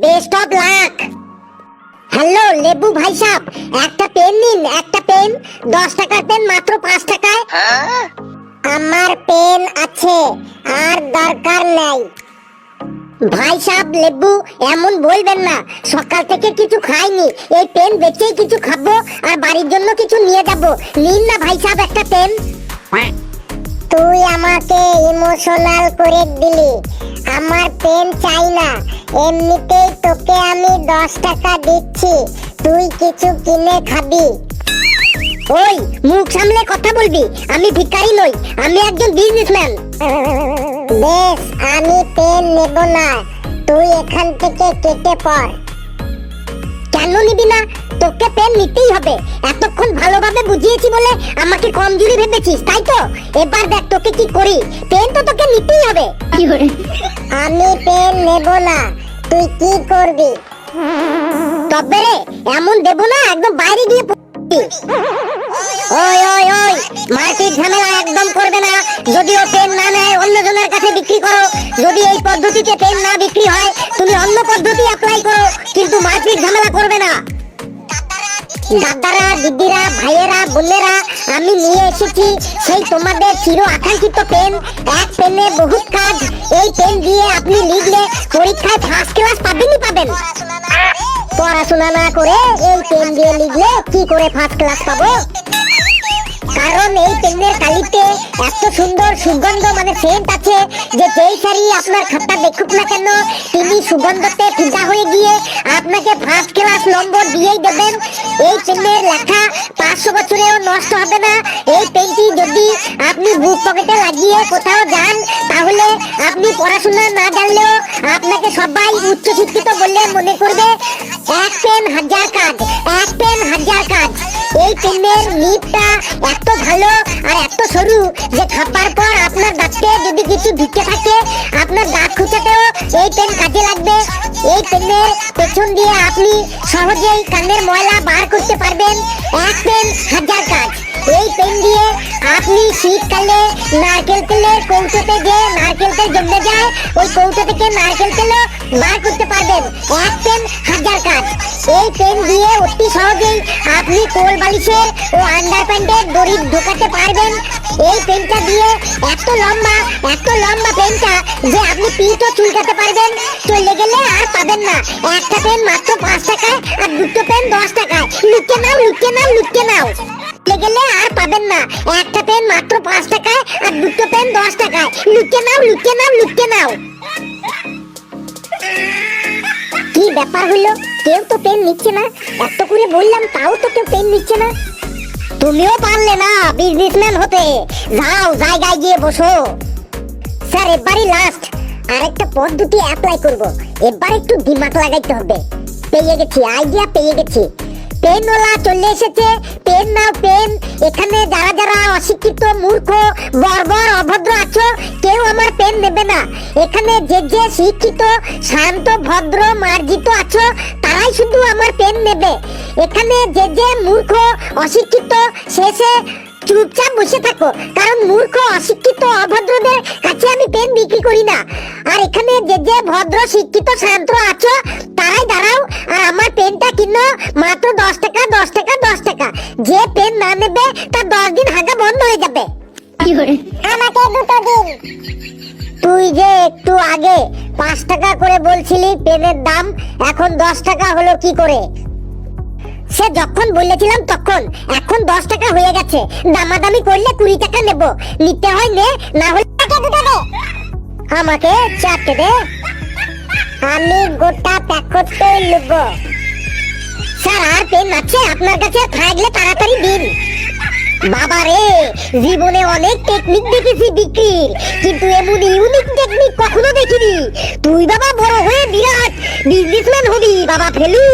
Best of luck. Hello লেবু ভাই সাহেব, একটা পেন নিন, একটা পেন। 10 টাকার পেন মাত্র 5 টাকায়। আমার পেন আছে, আর দরকার নাই। ভাই সাহেব লেবু এমন বলবেন না, সকাল থেকে কিছু খাইনি, এই পেন বেচেই কিছু খাবো আর বাড়ির জন্য কিছু নিয়ে যাব। নিন না ভাই সাহেব একটা পেন। তুই আমাকে ইমোশনাল করে দিলি, আমার পেন চাই না, এমনিতেই তোকে আমি 10 টাকা দিচ্ছি, তুই কিছু কিনে খাবি। ওই মুখ সামলে কথা বলবি, আমি ভিখারি নই, আমি একজন বিজনেসম্যান। বেশ, আমি পেন নেব না, তুই এখান থেকে কেটে পড়। কেন নিবি না? তোকে পেন নিতেই হবে, এতক্ষণ ভালোভাবে বুঝিয়েছি বলে আমাকে কমজোরি ভেবেছিস, তাই তো? এবার দেখ তোকে কি করি, পেন তো তোকে নিতেই হবে। আমি পেন নেব না, তুই কি করবি? তবে রে এমন দেব না, একদম বাইরে গিয়ে ওই ওই ওই মার্কেট ঝামেলা একদম করবে না। যদিও পেন না নেয় অন্যজনের কাছে বিক্রি করো, যদি এই পদ্ধতিতে পেন না বিক্রি হয় তুমি অন্য পদ্ধতি অ্যাপ্লাই করো, কিন্তু মার্কেট ঝামেলা করবে না। দাদারা, দিদিরা, ভাইয়েরা, বোনেরা, আমি নিয়ে এসেছি সেই তোমাদের চির আকাঙ্ক্ষিত পেন। এক পেনে বহুত কাজ। এই পেন দিয়ে আপনি লিখলে পরীক্ষায় ফার্স্ট ক্লাস পাবেনই পাবেন। পড়াশোনা না করে এই পেন দিয়ে লিখলে কি করে ফার্স্ট ক্লাস পাবো? কারণ এই পেনের কালিতে এত সুন্দর সুগন্ধ, মানে সেন্ট আছে, যে যেই সারি আপনার খাতা দেখুক না কেন তিনি সুগন্ধতে ফিদা হয়ে গিয়ে আপনাকে ফার্স্ট ক্লাস নম্বর দিয়েই দেবেন। এই পেনের লেখা 500 বছরেও নষ্ট হবে না। এই পেনটি যদি আপনি বুক পকেটে লাগিয়ে কোথাও যান, তাহলে আপনি পড়াশোনা না জানলেও আপনাকে সবাই উচ্চ শিক্ষিত বলে মনে করবে। এক পেন হাজার কাজ, এক পেন হাজার কাজ। এই পেনের নিপটা এত ভালো আর এত সরু যে খাবার পর আপনার দাঁতে যদি কিছু ঢুকে থাকে, আপনার দাঁত খুঁচাতেও এই পেন কাজে লাগবে। এই পেনের পেছন দিয়ে আপনি সহজেই কানের ময়লা বার করতে পারবেন। এক পেন হাজার কাজ। এই পেন দিয়ে আপনি শীতকালে নারকেল তেলের কৌটোতে যে নারকেল তেল জমে যায়, ওই কৌটো থেকে নারকেল তেলও বার করতে পারবেন। এক পেন হাজার কাজ। এই পেন দিয়ে অতি সহজেই আপনি কোল বালিশের ও আন্ডার প্যান্টের দড়ি ঢোকাতে পারবেন। এই পেনটা দিয়ে এত লম্বা পেনটা যে আপনি পিঠও চুলকাতে পারবেন। চলে গেলে আর পাবেন না। একটা পেন মাত্র 5 টাকায় আর দুটো পেন 10 টাকায়। লুটে নাও, লুটে নাও, লুটে নাও। গেলে আর পাবেন না। একটা পেন মাত্র 5 টাকায় আর দুটো পেন 10 টাকায়। লুটে নাও, লুটে নাও, লুটে নাও। কি ব্যাপার হলো, কেউ তো পেন নিচ্ছে না। এত করে বললাম তাও তো কেউ পেন নিচ্ছে না। তুমিও পারলে না বিজনেসম্যান হতে, যাও জায়গায় গিয়ে বসো। স্যার এবারই লাস্ট, আরেকটা পদ্ধতি অ্যাপ্লাই করব, এবার একটু দিমাগ লাগাইতে হবে। পেয়ে গেছি, আইডিয়া পেয়ে গেছি। পেনওয়ালা চলে এসেছে, পেন নাও পেন। এখানে যারা যারা অশিক্ষিত, মূর্খ, বর্বর, অভদ্র আছো, কেউ আমার পেন নেবে না। এখানে যে যে শিক্ষিত, শান্ত, ভদ্র, মার্জিত আছো, তারাই শুধু আমার পেন নেবে। এখানে যে যে মূর্খ, অশিক্ষিত, শেষে চুপচাপ বসে থাকো, কারণ মূর্খ, অশিক্ষিত, অভদ্রদের কাছে আমি পেন বিক্রি করি না। আর এখানে যে যে ভদ্র, শিক্ষিত, শান্ত আছো, তারাই দাঁড়াও আর আমার পেনটা কিনো মাত্র 10 টাকা, 10 টাকা, 10 টাকা। যে পেন না নেবে তার 10 দিন হাগা বন্ধ হয়ে যাবে। আমাকে দুটো দিন। তুই যে একটু আগে 5 টাকা করে বলছিলি পেনের দাম, এখন 10 টাকা হলো কি করে? সে যখন বলেছিলাম তখন, এখন 10 টাকা হয়ে গেছে। দামাদামি করলে 20 টাকা নেব। নিতে হয় নে, না হলে দুটো দে। আমাকে 4টে দে, আমি গোটা প্যাকেটে নেব। স্যার আর পেন আছে আপনার কাছে? থাকলে তাড়াতাড়ি দিন। বাবা রে, জীবনে অনেক টেকনিক দেখেছি বিক্রির, কিন্তু এমন ইউনিক টেকনিক কখনো দেখিনি। তুই বাবা বড় হয়ে বিরাট বিজনেসম্যান হবি বাবা ফেলু।